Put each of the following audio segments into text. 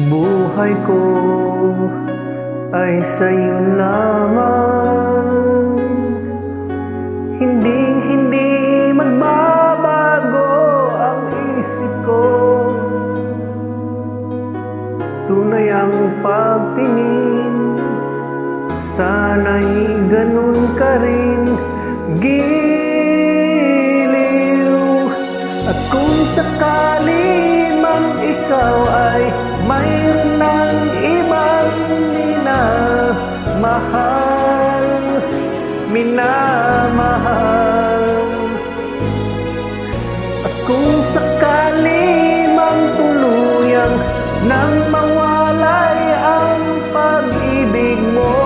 Buhay ko ay sa'yo lamang, hindi magbabago ang isip ko. Tunay ang pagtingin, sana'y ganun ka rin, giliw. At kung sakali mang ikaw ay mayroon ng ibang minamahal, at kung sakali mang tuluyang nang mawalay ang pag-ibig mo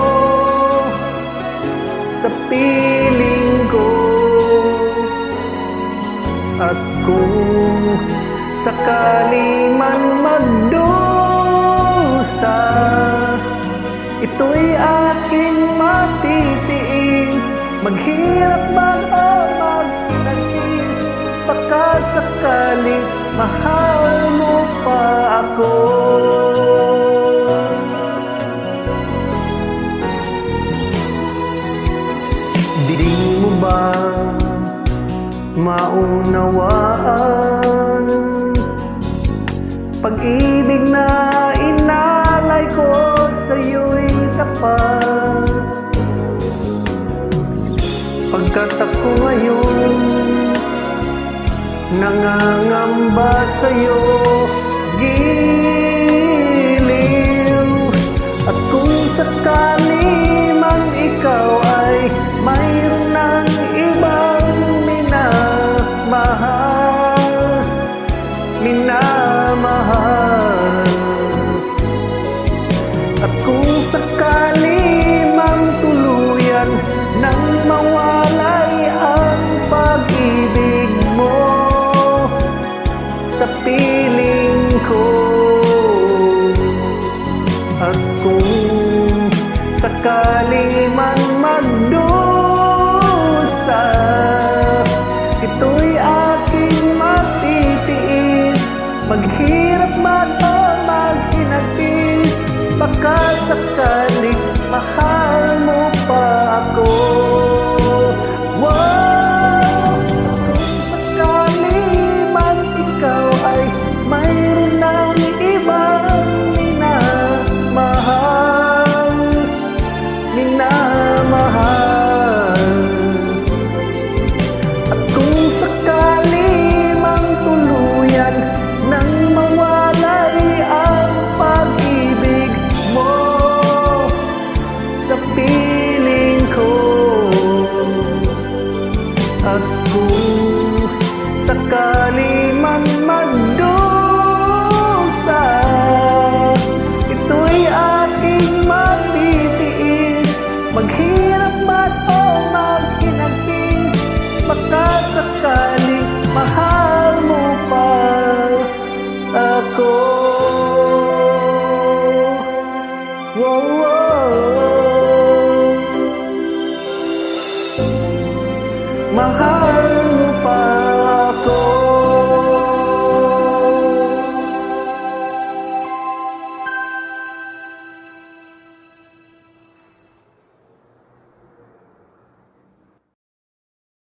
sa piling ko, at kung sakali man magdusa, ito'y aking matitiis, maghirap man o magtagis, baka sakali mahal mo pa ako. Di mo ba maunawaan pag-ibig na inalay ko sa'yo'y tapat? Pagkat ako ngayon nangangamba sa'yo, giliw. At kung sakali man ikaw ay mayroon ng ibang minamahal, at kung sakali mang tuluyan nang mawalay ang pag-ibig mo sa piling ko, at kung sakali man magdusa, ito'y aking matitiis, maghirap man o maghinagpis, baka sakali mahal mo pa ako. Wow! Kung sakali man ikaw ay mayroon ng ibang minamahal, at kung sakali mang tuluyan nang mawalay ang pag-ibig mo sa piling ko, at kung sakali